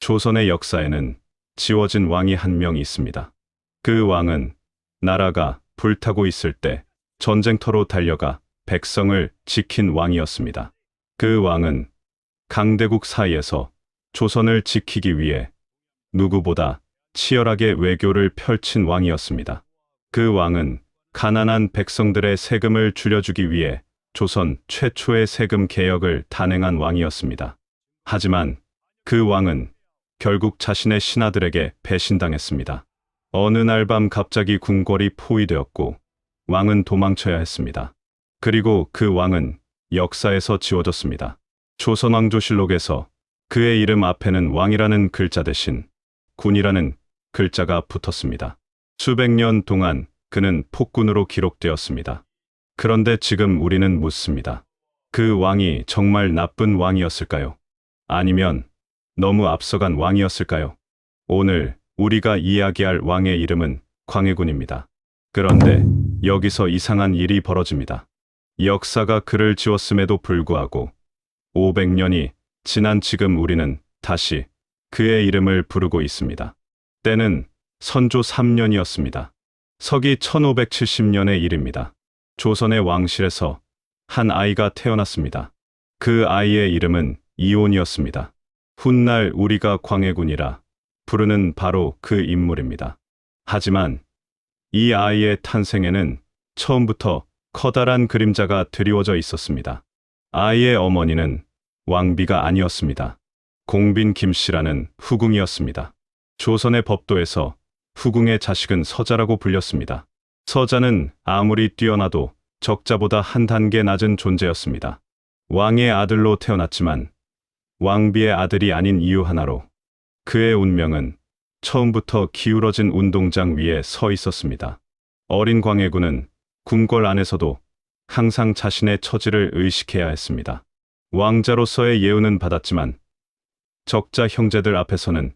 조선의 역사에는 지워진 왕이 한 명 있습니다. 그 왕은 나라가 불타고 있을 때 전쟁터로 달려가 백성을 지킨 왕이었습니다. 그 왕은 강대국 사이에서 조선을 지키기 위해 누구보다 치열하게 외교를 펼친 왕이었습니다. 그 왕은 가난한 백성들의 세금을 줄여주기 위해 조선 최초의 세금 개혁을 단행한 왕이었습니다. 하지만 그 왕은 결국 자신의 신하들에게 배신당했습니다. 어느 날 밤 갑자기 궁궐이 포위되었고 왕은 도망쳐야 했습니다. 그리고 그 왕은 역사에서 지워졌습니다. 조선왕조실록에서 그의 이름 앞에는 왕이라는 글자 대신 군이라는 글자가 붙었습니다. 수백 년 동안 그는 폭군으로 기록되었습니다. 그런데 지금 우리는 묻습니다. 그 왕이 정말 나쁜 왕이었을까요? 아니면 너무 앞서간 왕이었을까요? 오늘 우리가 이야기할 왕의 이름은 광해군입니다. 그런데 여기서 이상한 일이 벌어집니다. 역사가 그를 지웠음에도 불구하고 500년이 지난 지금 우리는 다시 그의 이름을 부르고 있습니다. 때는 선조 3년이었습니다. 서기 1570년의 일입니다. 조선의 왕실에서 한 아이가 태어났습니다. 그 아이의 이름은 이온이었습니다. 훗날 우리가 광해군이라 부르는 바로 그 인물입니다. 하지만 이 아이의 탄생에는 처음부터 커다란 그림자가 드리워져 있었습니다. 아이의 어머니는 왕비가 아니었습니다. 공빈 김씨라는 후궁이었습니다. 조선의 법도에서 후궁의 자식은 서자라고 불렸습니다. 서자는 아무리 뛰어나도 적자보다 한 단계 낮은 존재였습니다. 왕의 아들로 태어났지만 왕비의 아들이 아닌 이유 하나로 그의 운명은 처음부터 기울어진 운동장 위에 서 있었습니다. 어린 광해군은 궁궐 안에서도 항상 자신의 처지를 의식해야 했습니다. 왕자로서의 예우는 받았지만 적자 형제들 앞에서는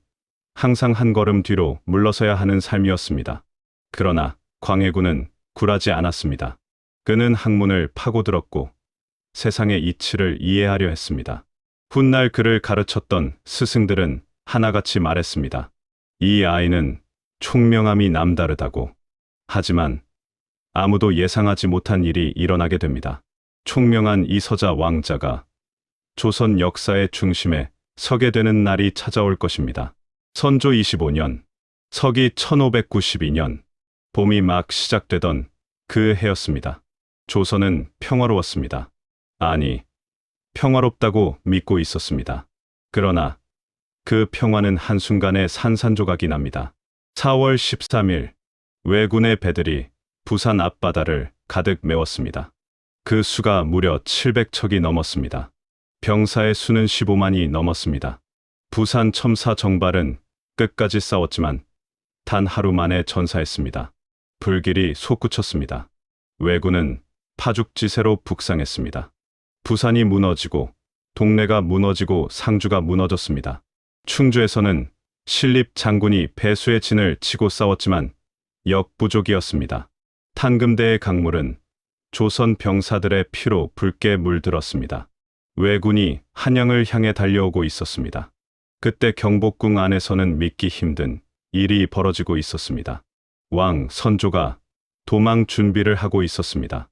항상 한 걸음 뒤로 물러서야 하는 삶이었습니다. 그러나 광해군은 굴하지 않았습니다. 그는 학문을 파고들었고 세상의 이치를 이해하려 했습니다. 훗날 그를 가르쳤던 스승들은 하나같이 말했습니다. 이 아이는 총명함이 남다르다고. 하지만 아무도 예상하지 못한 일이 일어나게 됩니다. 총명한 이 서자 왕자가 조선 역사의 중심에 서게 되는 날이 찾아올 것입니다. 선조 25년, 서기 1592년, 봄이 막 시작되던 그 해였습니다. 조선은 평화로웠습니다. 아니, 평화롭다고 믿고 있었습니다. 그러나 그 평화는 한순간에 산산조각이 납니다. 4월 13일, 왜군의 배들이 부산 앞바다를 가득 메웠습니다. 그 수가 무려 700척이 넘었습니다. 병사의 수는 15만이 넘었습니다. 부산 첨사 정발은 끝까지 싸웠지만 단 하루 만에 전사했습니다. 불길이 솟구쳤습니다. 왜군은 파죽지세로 북상했습니다. 부산이 무너지고 동래가 무너지고 상주가 무너졌습니다. 충주에서는 신립 장군이 배수의 진을 치고 싸웠지만 역부족이었습니다. 탄금대의 강물은 조선 병사들의 피로 붉게 물들었습니다. 왜군이 한양을 향해 달려오고 있었습니다. 그때 경복궁 안에서는 믿기 힘든 일이 벌어지고 있었습니다. 왕 선조가 도망 준비를 하고 있었습니다.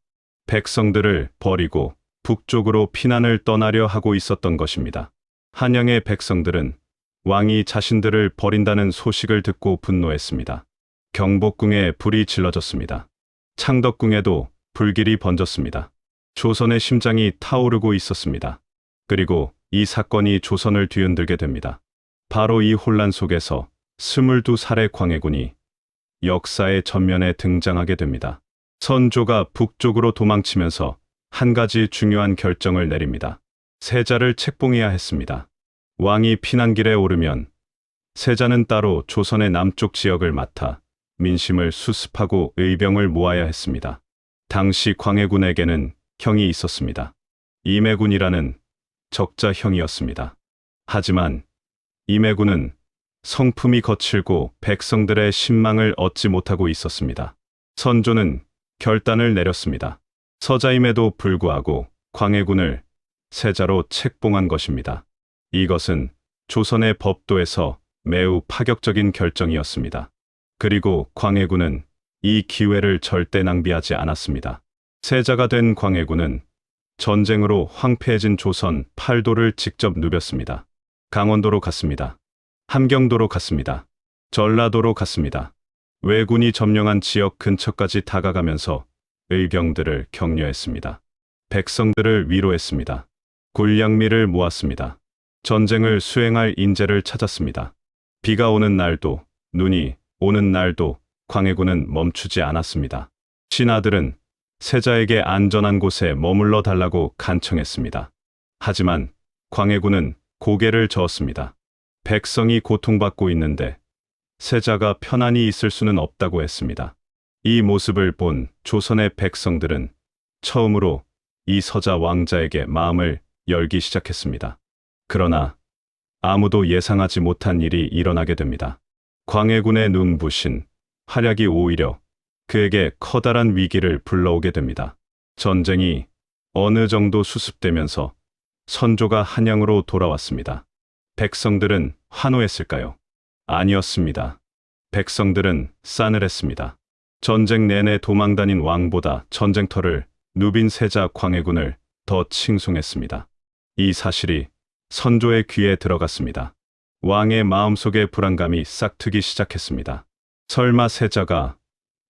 백성들을 버리고 북쪽으로 피난을 떠나려 하고 있었던 것입니다. 한양의 백성들은 왕이 자신들을 버린다는 소식을 듣고 분노했습니다. 경복궁에 불이 질러졌습니다. 창덕궁에도 불길이 번졌습니다. 조선의 심장이 타오르고 있었습니다. 그리고 이 사건이 조선을 뒤흔들게 됩니다. 바로 이 혼란 속에서 22살의 광해군이 역사의 전면에 등장하게 됩니다. 선조가 북쪽으로 도망치면서 한 가지 중요한 결정을 내립니다. 세자를 책봉해야 했습니다. 왕이 피난길에 오르면 세자는 따로 조선의 남쪽 지역을 맡아 민심을 수습하고 의병을 모아야 했습니다. 당시 광해군에게는 형이 있었습니다. 임해군이라는 적자 형이었습니다. 하지만 임해군은 성품이 거칠고 백성들의 신망을 얻지 못하고 있었습니다. 선조는 결단을 내렸습니다. 서자임에도 불구하고 광해군을 세자로 책봉한 것입니다. 이것은 조선의 법도에서 매우 파격적인 결정이었습니다. 그리고 광해군은 이 기회를 절대 낭비하지 않았습니다. 세자가 된 광해군은 전쟁으로 황폐해진 조선 팔도를 직접 누볐습니다. 강원도로 갔습니다. 함경도로 갔습니다. 전라도로 갔습니다. 왜군이 점령한 지역 근처까지 다가가면서 의병들을 격려했습니다. 백성들을 위로했습니다. 군량미를 모았습니다. 전쟁을 수행할 인재를 찾았습니다. 비가 오는 날도, 눈이 오는 날도 광해군은 멈추지 않았습니다. 신하들은 세자에게 안전한 곳에 머물러 달라고 간청했습니다. 하지만 광해군은 고개를 저었습니다. 백성이 고통받고 있는데 세자가 편안히 있을 수는 없다고 했습니다. 이 모습을 본 조선의 백성들은 처음으로 이 서자 왕자에게 마음을 열기 시작했습니다. 그러나 아무도 예상하지 못한 일이 일어나게 됩니다. 광해군의 눈부신 활약이 오히려 그에게 커다란 위기를 불러오게 됩니다. 전쟁이 어느 정도 수습되면서 선조가 한양으로 돌아왔습니다. 백성들은 환호했을까요? 아니었습니다. 백성들은 싸늘했습니다. 전쟁 내내 도망다닌 왕보다 전쟁터를 누빈 세자 광해군을 더 칭송했습니다. 이 사실이 선조의 귀에 들어갔습니다. 왕의 마음속에 불안감이 싹트기 시작했습니다. 설마 세자가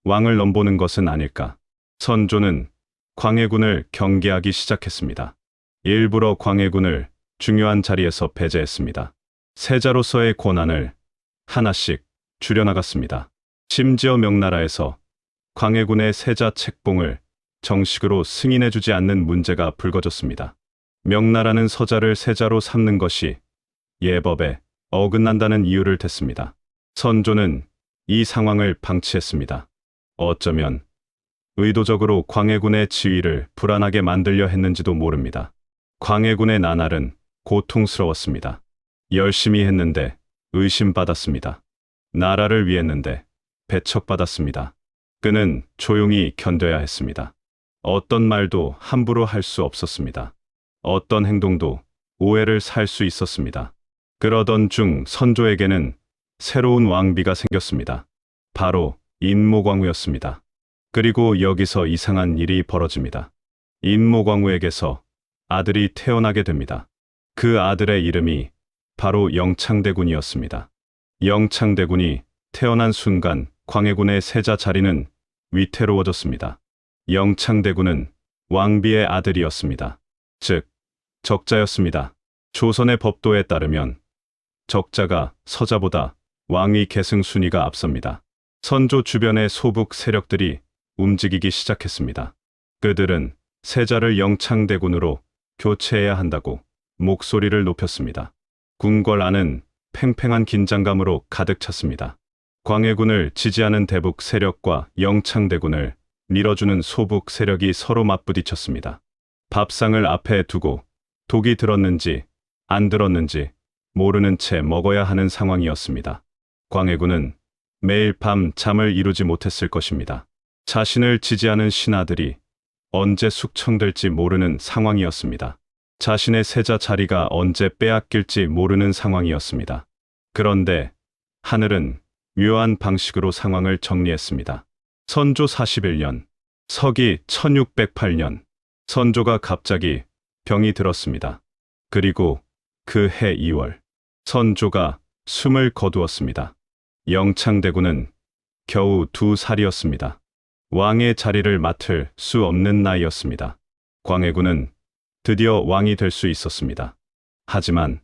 왕을 넘보는 것은 아닐까? 선조는 광해군을 경계하기 시작했습니다. 일부러 광해군을 중요한 자리에서 배제했습니다. 세자로서의 권한을 하나씩 줄여나갔습니다. 심지어 명나라에서 광해군의 세자 책봉을 정식으로 승인해주지 않는 문제가 불거졌습니다. 명나라는 서자를 세자로 삼는 것이 예법에 어긋난다는 이유를 댔습니다. 선조는 이 상황을 방치했습니다. 어쩌면 의도적으로 광해군의 지위를 불안하게 만들려 했는지도 모릅니다. 광해군의 나날은 고통스러웠습니다. 열심히 했는데 의심받았습니다. 나라를 위했는데 배척받았습니다. 그는 조용히 견뎌야 했습니다. 어떤 말도 함부로 할 수 없었습니다. 어떤 행동도 오해를 살 수 있었습니다. 그러던 중 선조에게는 새로운 왕비가 생겼습니다. 바로 인모광우였습니다. 그리고 여기서 이상한 일이 벌어집니다. 인모광우에게서 아들이 태어나게 됩니다. 그 아들의 이름이 바로 영창대군이었습니다. 영창대군이 태어난 순간 광해군의 세자 자리는 위태로워졌습니다. 영창대군은 왕비의 아들이었습니다. 즉, 적자였습니다. 조선의 법도에 따르면 적자가 서자보다 왕위 계승 순위가 앞섭니다. 선조 주변의 소북 세력들이 움직이기 시작했습니다. 그들은 세자를 영창대군으로 교체해야 한다고 목소리를 높였습니다. 궁궐 안은 팽팽한 긴장감으로 가득 찼습니다. 광해군을 지지하는 대북 세력과 영창대군을 밀어주는 소북 세력이 서로 맞부딪혔습니다. 밥상을 앞에 두고 독이 들었는지 안 들었는지 모르는 채 먹어야 하는 상황이었습니다. 광해군은 매일 밤 잠을 이루지 못했을 것입니다. 자신을 지지하는 신하들이 언제 숙청될지 모르는 상황이었습니다. 자신의 세자 자리가 언제 빼앗길지 모르는 상황이었습니다. 그런데 하늘은 묘한 방식으로 상황을 정리했습니다. 선조 41년, 서기 1608년, 선조가 갑자기 병이 들었습니다. 그리고 그 해 2월, 선조가 숨을 거두었습니다. 영창대군은 겨우 2살이었습니다. 왕의 자리를 맡을 수 없는 나이였습니다. 광해군은 드디어 왕이 될 수 있었습니다. 하지만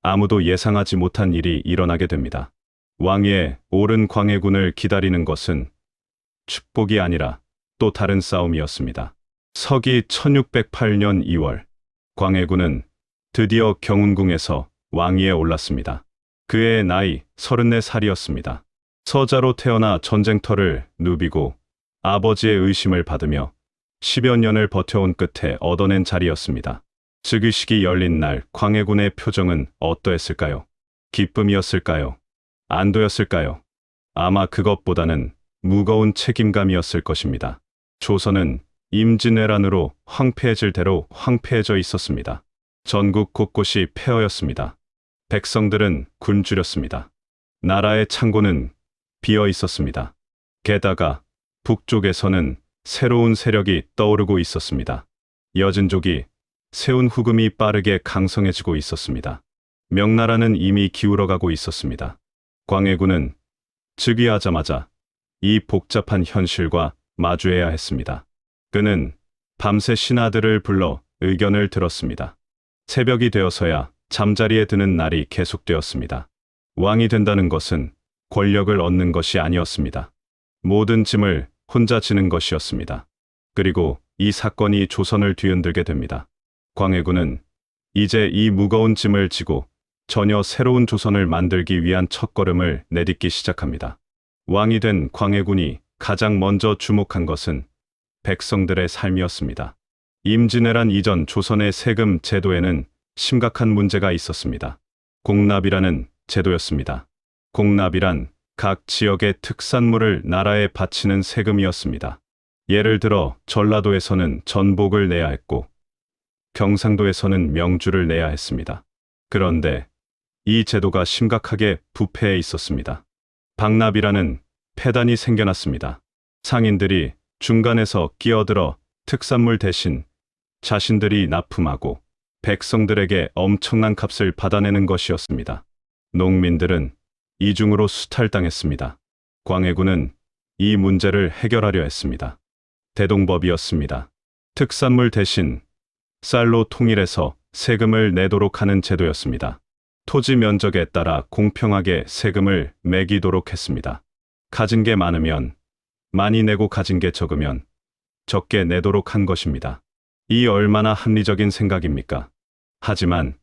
아무도 예상하지 못한 일이 일어나게 됩니다. 왕위에 오른 광해군을 기다리는 것은 축복이 아니라 또 다른 싸움이었습니다. 서기 1608년 2월, 광해군은 드디어 경운궁에서 왕위에 올랐습니다. 그의 나이 34살이었습니다. 서자로 태어나 전쟁터를 누비고 아버지의 의심을 받으며 10여 년을 버텨온 끝에 얻어낸 자리였습니다. 즉위식이 열린 날 광해군의 표정은 어떠했을까요? 기쁨이었을까요? 안도였을까요? 아마 그것보다는 무거운 책임감이었을 것입니다. 조선은 임진왜란으로 황폐해질 대로 황폐해져 있었습니다. 전국 곳곳이 폐허였습니다. 백성들은 굶주렸습니다. 나라의 창고는 비어 있었습니다. 게다가 북쪽에서는 새로운 세력이 떠오르고 있었습니다. 여진족이 세운 후금이 빠르게 강성해지고 있었습니다. 명나라는 이미 기울어가고 있었습니다. 광해군은 즉위하자마자 이 복잡한 현실과 마주해야 했습니다. 그는 밤새 신하들을 불러 의견을 들었습니다. 새벽이 되어서야 잠자리에 드는 날이 계속되었습니다. 왕이 된다는 것은 권력을 얻는 것이 아니었습니다. 모든 짐을 혼자 지는 것이었습니다. 그리고 이 사건이 조선을 뒤흔들게 됩니다. 광해군은 이제 이 무거운 짐을 지고 전혀 새로운 조선을 만들기 위한 첫걸음을 내딛기 시작합니다. 왕이 된 광해군이 가장 먼저 주목한 것은 백성들의 삶이었습니다. 임진왜란 이전 조선의 세금 제도에는 심각한 문제가 있었습니다. 공납이라는 제도였습니다. 공납이란 각 지역의 특산물을 나라에 바치는 세금이었습니다. 예를 들어 전라도에서는 전복을 내야 했고 경상도에서는 명주를 내야 했습니다. 그런데 이 제도가 심각하게 부패해 있었습니다. 박납이라는 폐단이 생겨났습니다. 상인들이 중간에서 끼어들어 특산물 대신 자신들이 납품하고 백성들에게 엄청난 값을 받아내는 것이었습니다. 농민들은 이중으로 수탈당했습니다. 광해군은 이 문제를 해결하려 했습니다. 대동법이었습니다. 특산물 대신 쌀로 통일해서 세금을 내도록 하는 제도였습니다. 토지 면적에 따라 공평하게 세금을 매기도록 했습니다. 가진 게 많으면 많이 내고 가진 게 적으면 적게 내도록 한 것입니다. 이 얼마나 합리적인 생각입니까? 하지만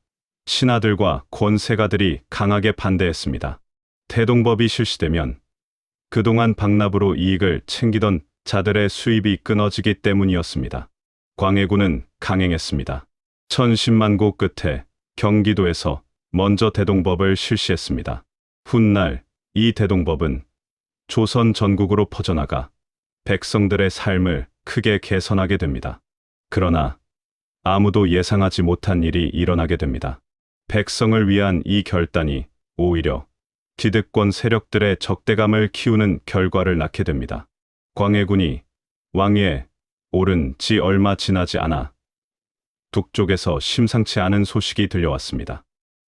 신하들과 권세가들이 강하게 반대했습니다. 대동법이 실시되면 그동안 박납으로 이익을 챙기던 자들의 수입이 끊어지기 때문이었습니다. 광해군은 강행했습니다. 천신만고 끝에 경기도에서 먼저 대동법을 실시했습니다. 훗날 이 대동법은 조선 전국으로 퍼져나가 백성들의 삶을 크게 개선하게 됩니다. 그러나 아무도 예상하지 못한 일이 일어나게 됩니다. 백성을 위한 이 결단이 오히려 기득권 세력들의 적대감을 키우는 결과를 낳게 됩니다. 광해군이 왕위에 오른 지 얼마 지나지 않아 북쪽에서 심상치 않은 소식이 들려왔습니다.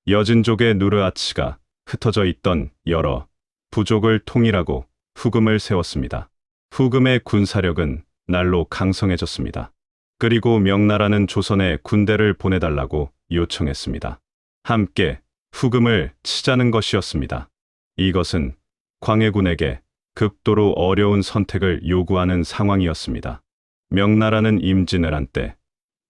여진족의 누르하치가 흩어져 있던 여러 부족을 통일하고 후금을 세웠습니다. 후금의 군사력은 날로 강성해졌습니다. 그리고 명나라는 조선에 군대를 보내달라고 요청했습니다. 함께 후금을 치자는 것이었습니다. 이것은 광해군에게 극도로 어려운 선택을 요구하는 상황이었습니다. 명나라는 임진왜란 때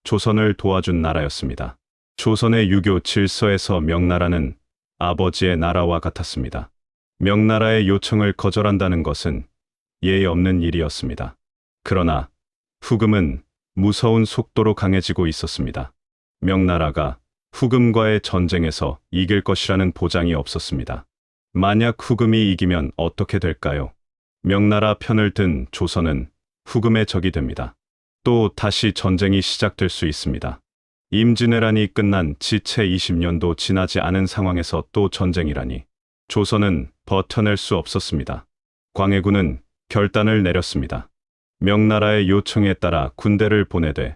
조선을 도와준 나라였습니다. 조선의 유교 질서에서 명나라는 아버지의 나라와 같았습니다. 명나라의 요청을 거절한다는 것은 예의 없는 일이었습니다. 그러나 후금은 무서운 속도로 강해지고 있었습니다. 명나라가 후금과의 전쟁에서 이길 것이라는 보장이 없었습니다. 만약 후금이 이기면 어떻게 될까요? 명나라 편을 든 조선은 후금의 적이 됩니다. 또 다시 전쟁이 시작될 수 있습니다. 임진왜란이 끝난 지 채 20년도 지나지 않은 상황에서 또 전쟁이라니 조선은 버텨낼 수 없었습니다. 광해군은 결단을 내렸습니다. 명나라의 요청에 따라 군대를 보내되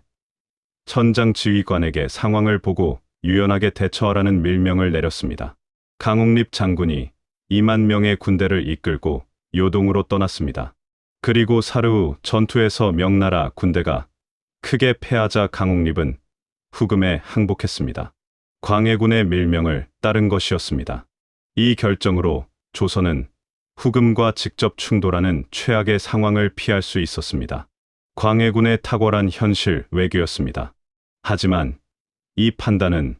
천장지휘관에게 상황을 보고 유연하게 대처하라는 밀명을 내렸습니다. 강옥립 장군이 2만 명의 군대를 이끌고 요동으로 떠났습니다. 그리고 사흘 후 전투에서 명나라 군대가 크게 패하자 강옥립은 후금에 항복했습니다. 광해군의 밀명을 따른 것이었습니다. 이 결정으로 조선은 후금과 직접 충돌하는 최악의 상황을 피할 수 있었습니다. 광해군의 탁월한 현실 외교였습니다. 하지만 이 판단은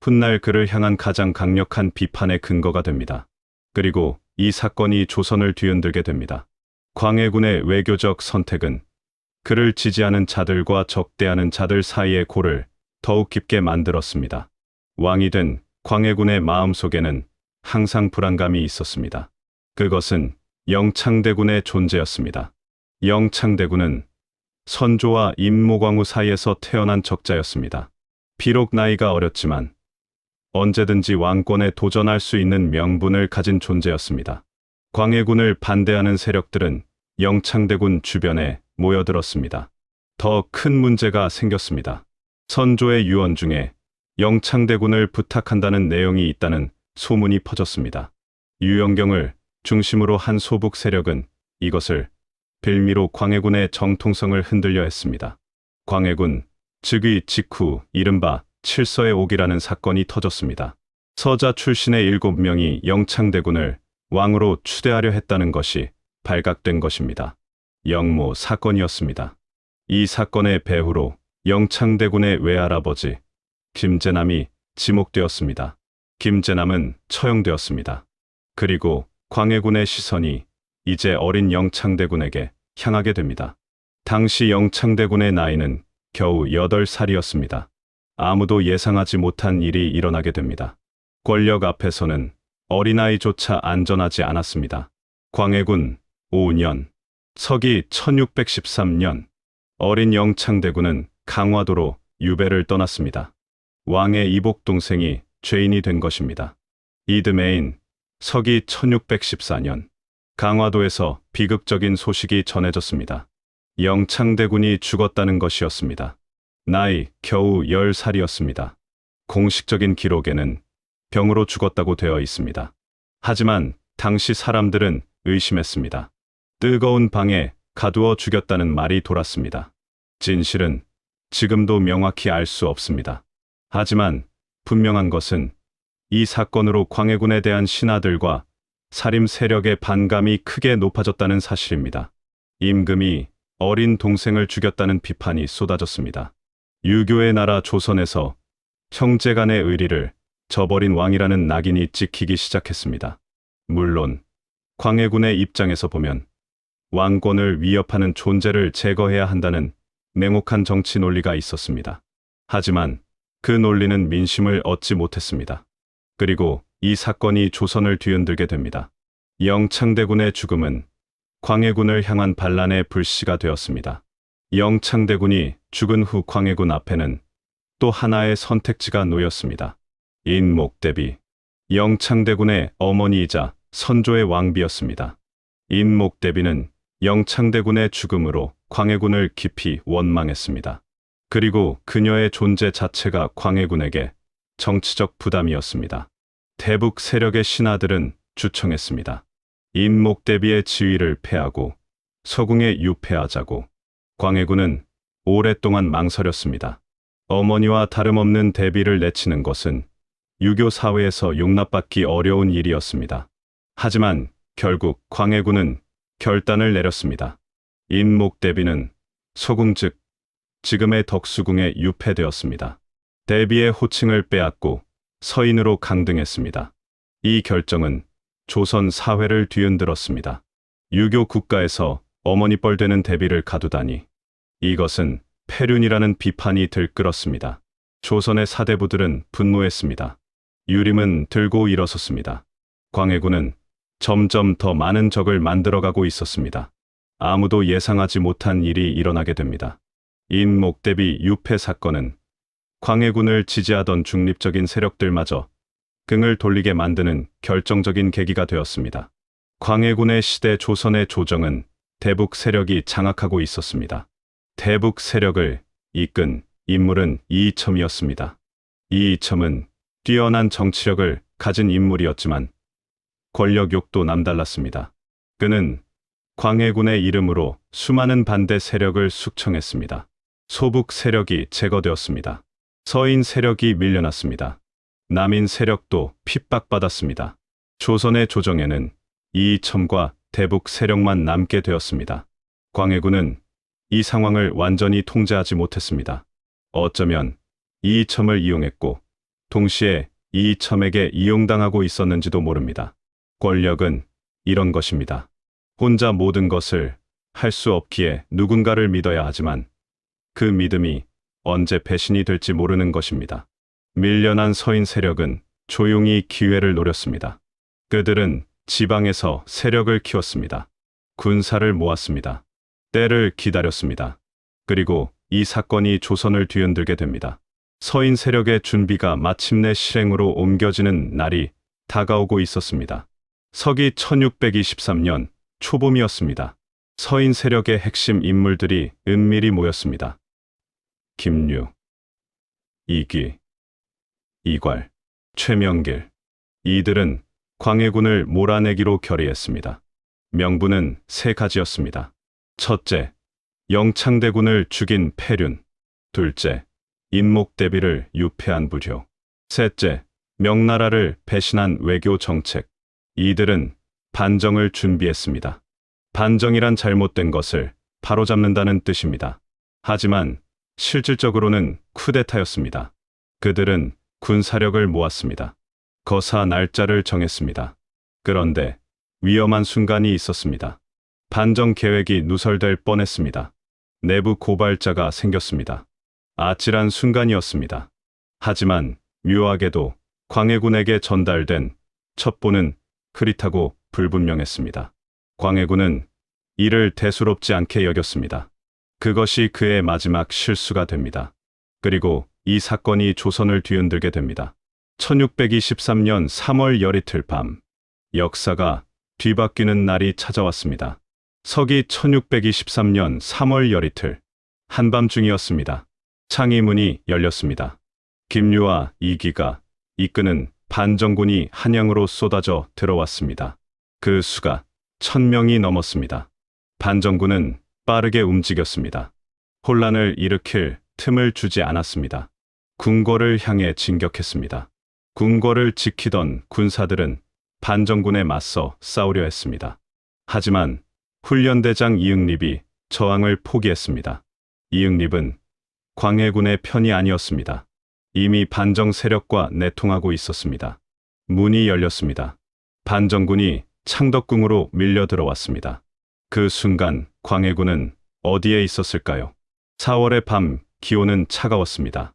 훗날 그를 향한 가장 강력한 비판의 근거가 됩니다. 그리고 이 사건이 조선을 뒤흔들게 됩니다. 광해군의 외교적 선택은 그를 지지하는 자들과 적대하는 자들 사이의 골을 더욱 깊게 만들었습니다. 왕이 된 광해군의 마음속에는 항상 불안감이 있었습니다. 그것은 영창대군의 존재였습니다. 영창대군은 선조와 임모광우 사이에서 태어난 적자였습니다. 비록 나이가 어렸지만 언제든지 왕권에 도전할 수 있는 명분을 가진 존재였습니다. 광해군을 반대하는 세력들은 영창대군 주변에 모여들었습니다. 더 큰 문제가 생겼습니다. 선조의 유언 중에 영창대군을 부탁한다는 내용이 있다는 소문이 퍼졌습니다. 유영경을 중심으로 한 소북 세력은 이것을 빌미로 광해군의 정통성을 흔들려 했습니다. 광해군 즉위 직후 이른바 칠서의 옥이라는 사건이 터졌습니다. 서자 출신의 7명이 영창대군을 왕으로 추대하려 했다는 것이 발각된 것입니다. 영모 사건이었습니다. 이 사건의 배후로 영창대군의 외할아버지 김제남이 지목되었습니다. 김제남은 처형되었습니다. 그리고 광해군의 시선이 이제 어린 영창대군에게 향하게 됩니다. 당시 영창대군의 나이는 겨우 8살이었습니다. 아무도 예상하지 못한 일이 일어나게 됩니다. 권력 앞에서는 어린아이조차 안전하지 않았습니다. 광해군 5년, 서기 1613년, 어린 영창대군은 강화도로 유배를 떠났습니다. 왕의 이복 동생이 죄인이 된 것입니다. 이듬해인 서기 1614년, 강화도에서 비극적인 소식이 전해졌습니다. 영창대군이 죽었다는 것이었습니다. 나이 겨우 10살이었습니다. 공식적인 기록에는 병으로 죽었다고 되어 있습니다. 하지만 당시 사람들은 의심했습니다. 뜨거운 방에 가두어 죽였다는 말이 돌았습니다. 진실은 지금도 명확히 알 수 없습니다. 하지만 분명한 것은 이 사건으로 광해군에 대한 신하들과 살림 세력의 반감이 크게 높아졌다는 사실입니다. 임금이 어린 동생을 죽였다는 비판이 쏟아졌습니다. 유교의 나라 조선에서 형제간의 의리를 저버린 왕이라는 낙인이 찍히기 시작했습니다. 물론 광해군의 입장에서 보면 왕권을 위협하는 존재를 제거해야 한다는 냉혹한 정치 논리가 있었습니다. 하지만 그 논리는 민심을 얻지 못했습니다. 그리고 이 사건이 조선을 뒤흔들게 됩니다. 영창대군의 죽음은 광해군을 향한 반란의 불씨가 되었습니다. 영창대군이 죽은 후 광해군 앞에는 또 하나의 선택지가 놓였습니다. 인목대비. 영창대군의 어머니이자 선조의 왕비였습니다. 인목대비는 영창대군의 죽음으로 광해군을 깊이 원망했습니다. 그리고 그녀의 존재 자체가 광해군에게 정치적 부담이었습니다. 대북 세력의 신하들은 주청했습니다. 인목대비의 지위를 폐하고 서궁에 유폐하자고. 광해군은 오랫동안 망설였습니다. 어머니와 다름없는 대비를 내치는 것은 유교 사회에서 용납받기 어려운 일이었습니다. 하지만 결국 광해군은 결단을 내렸습니다. 인목대비는 서궁 즉 지금의 덕수궁에 유폐되었습니다. 대비의 호칭을 빼앗고 서인으로 강등했습니다. 이 결정은 조선 사회를 뒤흔들었습니다. 유교 국가에서 어머니뻘 되는 대비를 가두다니. 이것은 폐륜이라는 비판이 들끓었습니다. 조선의 사대부들은 분노했습니다. 유림은 들고 일어섰습니다. 광해군은 점점 더 많은 적을 만들어가고 있었습니다. 아무도 예상하지 못한 일이 일어나게 됩니다. 인목대비 유폐 사건은 광해군을 지지하던 중립적인 세력들마저 등을 돌리게 만드는 결정적인 계기가 되었습니다. 광해군의 시대 조선의 조정은 대북 세력이 장악하고 있었습니다. 대북 세력을 이끈 인물은 이이첨이었습니다. 이이첨은 뛰어난 정치력을 가진 인물이었지만 권력욕도 남달랐습니다. 그는 광해군의 이름으로 수많은 반대 세력을 숙청했습니다. 소북 세력이 제거되었습니다. 서인 세력이 밀려났습니다. 남인 세력도 핍박받았습니다. 조선의 조정에는 이이첨과 대북 세력만 남게 되었습니다. 광해군은 이 상황을 완전히 통제하지 못했습니다. 어쩌면 이이첨을 이용했고 동시에 이이첨에게 이용당하고 있었는지도 모릅니다. 권력은 이런 것입니다. 혼자 모든 것을 할 수 없기에 누군가를 믿어야 하지만 그 믿음이 언제 배신이 될지 모르는 것입니다. 밀려난 서인 세력은 조용히 기회를 노렸습니다. 그들은 지방에서 세력을 키웠습니다. 군사를 모았습니다. 때를 기다렸습니다. 그리고 이 사건이 조선을 뒤흔들게 됩니다. 서인 세력의 준비가 마침내 실행으로 옮겨지는 날이 다가오고 있었습니다. 서기 1623년 초봄이었습니다. 서인 세력의 핵심 인물들이 은밀히 모였습니다. 김류, 이귀, 이괄, 최명길. 이들은 광해군을 몰아내기로 결의했습니다. 명분은 세 가지였습니다. 첫째, 영창대군을 죽인 패륜. 둘째, 인목대비를 유폐한 부조. 셋째, 명나라를 배신한 외교 정책. 이들은 반정을 준비했습니다. 반정이란 잘못된 것을 바로잡는다는 뜻입니다. 하지만 실질적으로는 쿠데타였습니다. 그들은 군사력을 모았습니다. 거사 날짜를 정했습니다. 그런데 위험한 순간이 있었습니다. 반정 계획이 누설될 뻔했습니다. 내부 고발자가 생겼습니다. 아찔한 순간이었습니다. 하지만 묘하게도 광해군에게 전달된 첩보는 흐릿하고 불분명했습니다. 광해군은 이를 대수롭지 않게 여겼습니다. 그것이 그의 마지막 실수가 됩니다. 그리고 이 사건이 조선을 뒤흔들게 됩니다. 1623년 3월 열이틀 밤, 역사가 뒤바뀌는 날이 찾아왔습니다. 서기 1623년 3월 열이틀, 한밤중이었습니다. 창이 문이 열렸습니다. 김류와 이귀가 이끄는 반정군이 한양으로 쏟아져 들어왔습니다. 그 수가 1000명이 넘었습니다. 반정군은 빠르게 움직였습니다. 혼란을 일으킬 틈을 주지 않았습니다. 궁궐을 향해 진격했습니다. 궁궐을 지키던 군사들은 반정군에 맞서 싸우려 했습니다. 하지만 훈련대장 이응립이 저항을 포기했습니다. 이응립은 광해군의 편이 아니었습니다. 이미 반정 세력과 내통하고 있었습니다. 문이 열렸습니다. 반정군이 창덕궁으로 밀려 들어왔습니다. 그 순간 광해군은 어디에 있었을까요? 4월의 밤, 기온은 차가웠습니다.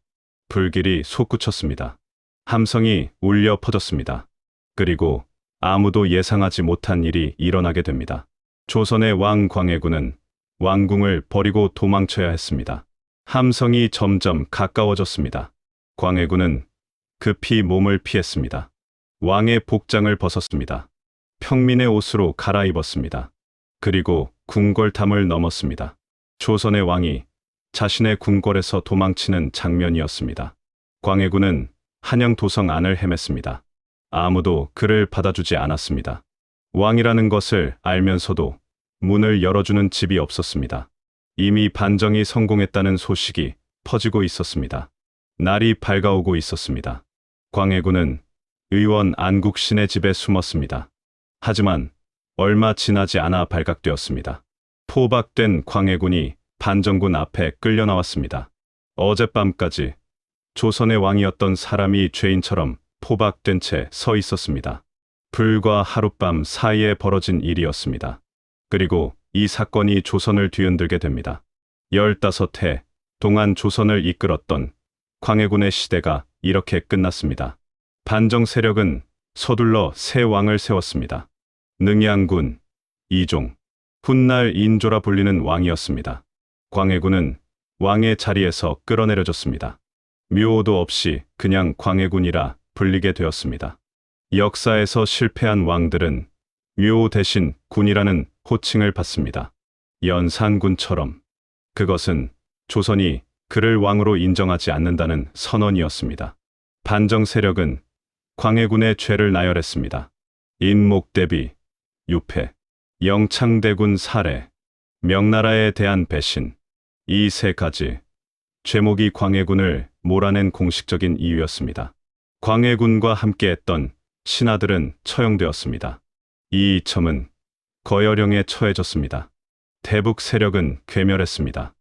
불길이 솟구쳤습니다. 함성이 울려 퍼졌습니다. 그리고 아무도 예상하지 못한 일이 일어나게 됩니다. 조선의 왕 광해군은 왕궁을 버리고 도망쳐야 했습니다. 함성이 점점 가까워졌습니다. 광해군은 급히 몸을 피했습니다. 왕의 복장을 벗었습니다. 평민의 옷으로 갈아입었습니다. 그리고 궁궐담을 넘었습니다. 조선의 왕이 자신의 궁궐에서 도망치는 장면이었습니다. 광해군은 한양 도성 안을 헤맸습니다. 아무도 그를 받아주지 않았습니다. 왕이라는 것을 알면서도 문을 열어주는 집이 없었습니다. 이미 반정이 성공했다는 소식이 퍼지고 있었습니다. 날이 밝아오고 있었습니다. 광해군은 의원 안국신의 집에 숨었습니다. 하지만 얼마 지나지 않아 발각되었습니다. 포박된 광해군이 반정군 앞에 끌려 나왔습니다. 어젯밤까지 조선의 왕이었던 사람이 죄인처럼 포박된 채 서 있었습니다. 불과 하룻밤 사이에 벌어진 일이었습니다. 그리고 이 사건이 조선을 뒤흔들게 됩니다. 15해 동안 조선을 이끌었던 광해군의 시대가 이렇게 끝났습니다. 반정 세력은 서둘러 새 왕을 세웠습니다. 능양군, 이종, 훗날 인조라 불리는 왕이었습니다. 광해군은 왕의 자리에서 끌어내려졌습니다. 묘호도 없이 그냥 광해군이라 불리게 되었습니다. 역사에서 실패한 왕들은 묘호 대신 군이라는 호칭을 받습니다. 연산군처럼. 그것은 조선이 그를 왕으로 인정하지 않는다는 선언이었습니다. 반정 세력은 광해군의 죄를 나열했습니다. 인목대비, 유폐, 영창대군 살해, 명나라에 대한 배신. 이 세 가지 죄목이 광해군을 몰아낸 공식적인 이유였습니다. 광해군과 함께했던 신하들은 처형되었습니다. 이이첨은 거열령에 처해졌습니다. 대북 세력은 괴멸했습니다.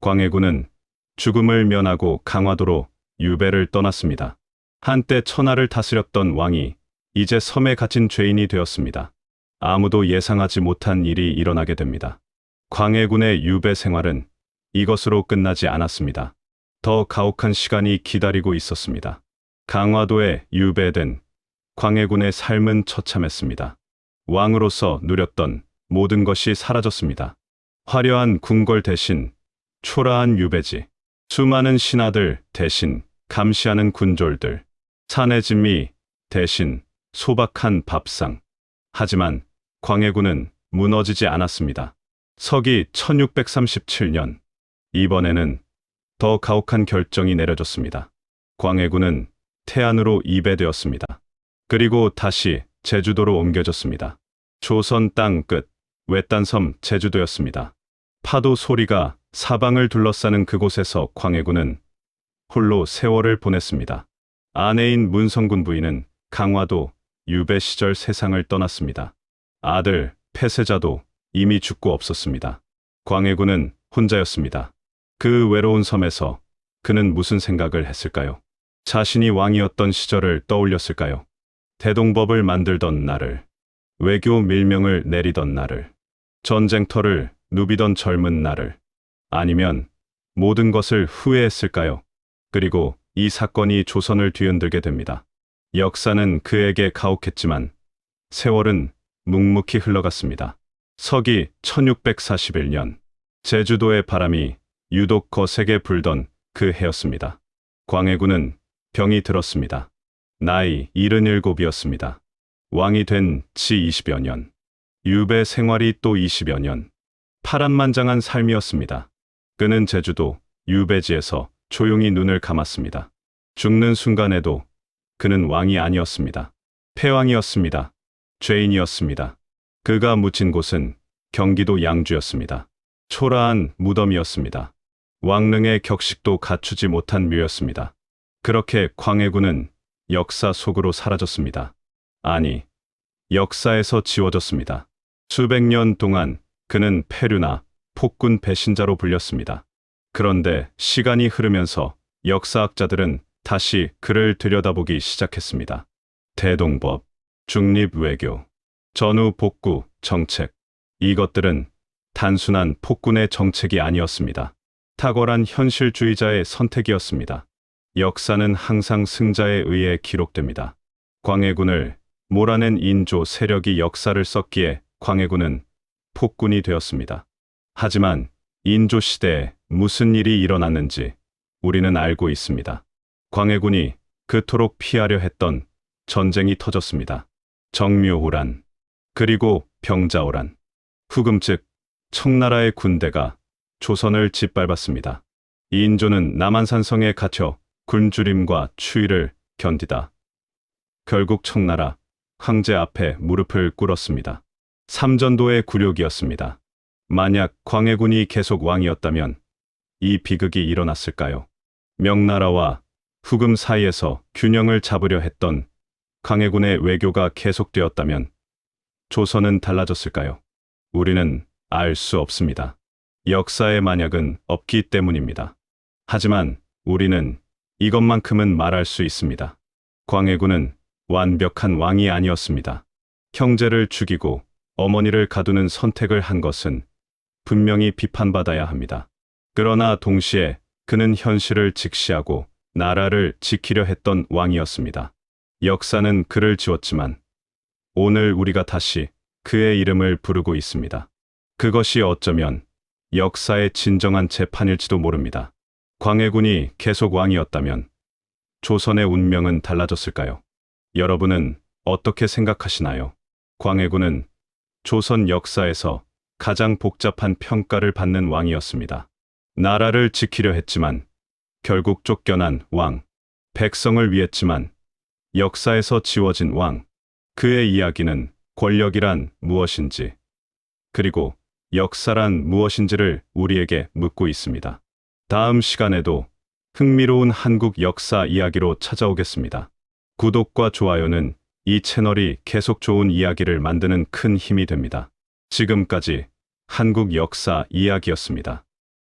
광해군은 죽음을 면하고 강화도로 유배를 떠났습니다. 한때 천하를 다스렸던 왕이 이제 섬에 갇힌 죄인이 되었습니다. 아무도 예상하지 못한 일이 일어나게 됩니다. 광해군의 유배 생활은 이것으로 끝나지 않았습니다. 더 가혹한 시간이 기다리고 있었습니다. 강화도에 유배된 광해군의 삶은 처참했습니다. 왕으로서 누렸던 모든 것이 사라졌습니다. 화려한 궁궐 대신 초라한 유배지, 수많은 신하들 대신 감시하는 군졸들, 산의 진미 대신 소박한 밥상. 하지만 광해군은 무너지지 않았습니다. 서기 1637년, 이번에는 더 가혹한 결정이 내려졌습니다. 광해군은 태안으로 이배되었습니다. 그리고 다시 제주도로 옮겨졌습니다. 조선 땅 끝, 외딴섬 제주도였습니다. 파도 소리가 사방을 둘러싸는 그곳에서 광해군은 홀로 세월을 보냈습니다. 아내인 문성군 부인은 강화도 유배 시절 세상을 떠났습니다. 아들 폐세자도 이미 죽고 없었습니다. 광해군은 혼자였습니다. 그 외로운 섬에서 그는 무슨 생각을 했을까요? 자신이 왕이었던 시절을 떠올렸을까요? 대동법을 만들던 날을, 외교 밀명을 내리던 날을, 전쟁터를 누비던 젊은 날을, 아니면 모든 것을 후회했을까요? 그리고 이 사건이 조선을 뒤흔들게 됩니다. 역사는 그에게 가혹했지만 세월은 묵묵히 흘러갔습니다. 서기 1641년, 제주도의 바람이 유독 거세게 불던 그 해였습니다. 광해군은 병이 들었습니다. 나이 77이었습니다. 왕이 된 지 20여 년, 유배 생활이 또 20여 년, 파란만장한 삶이었습니다. 그는 제주도 유배지에서 조용히 눈을 감았습니다. 죽는 순간에도 그는 왕이 아니었습니다. 패왕이었습니다. 죄인이었습니다. 그가 묻힌 곳은 경기도 양주였습니다. 초라한 무덤이었습니다. 왕릉의 격식도 갖추지 못한 묘였습니다. 그렇게 광해군은 역사 속으로 사라졌습니다. 아니, 역사에서 지워졌습니다. 수백 년 동안 그는 패류나 폭군 배신자로 불렸습니다. 그런데 시간이 흐르면서 역사학자들은 다시 그를 들여다보기 시작했습니다. 대동법, 중립외교, 전후 복구 정책, 이것들은 단순한 폭군의 정책이 아니었습니다. 탁월한 현실주의자의 선택이었습니다. 역사는 항상 승자에 의해 기록됩니다. 광해군을 몰아낸 인조 세력이 역사를 썼기에 광해군은 폭군이 되었습니다. 하지만 인조 시대에 무슨 일이 일어났는지 우리는 알고 있습니다. 광해군이 그토록 피하려 했던 전쟁이 터졌습니다. 정묘호란, 그리고 병자호란, 후금 즉 청나라의 군대가 조선을 짓밟았습니다. 인조는 남한산성에 갇혀 굶주림과 추위를 견디다 결국 청나라 황제 앞에 무릎을 꿇었습니다. 삼전도의 굴욕이었습니다. 만약 광해군이 계속 왕이었다면 이 비극이 일어났을까요? 명나라와 후금 사이에서 균형을 잡으려 했던 광해군의 외교가 계속되었다면 조선은 달라졌을까요? 우리는 알 수 없습니다. 역사의 만약은 없기 때문입니다. 하지만 우리는 이것만큼은 말할 수 있습니다. 광해군은 완벽한 왕이 아니었습니다. 형제를 죽이고 어머니를 가두는 선택을 한 것은 분명히 비판받아야 합니다. 그러나 동시에 그는 현실을 직시하고 나라를 지키려 했던 왕이었습니다. 역사는 그를 지웠지만 오늘 우리가 다시 그의 이름을 부르고 있습니다. 그것이 어쩌면 역사의 진정한 재판일지도 모릅니다. 광해군이 계속 왕이었다면 조선의 운명은 달라졌을까요? 여러분은 어떻게 생각하시나요? 광해군은 조선 역사에서 가장 복잡한 평가를 받는 왕이었습니다. 나라를 지키려 했지만 결국 쫓겨난 왕, 백성을 위했지만 역사에서 지워진 왕, 그의 이야기는 권력이란 무엇인지, 그리고 역사란 무엇인지를 우리에게 묻고 있습니다. 다음 시간에도 흥미로운 한국 역사 이야기로 찾아오겠습니다. 구독과 좋아요는 이 채널이 계속 좋은 이야기를 만드는 큰 힘이 됩니다. 지금까지 한국 역사 이야기였습니다.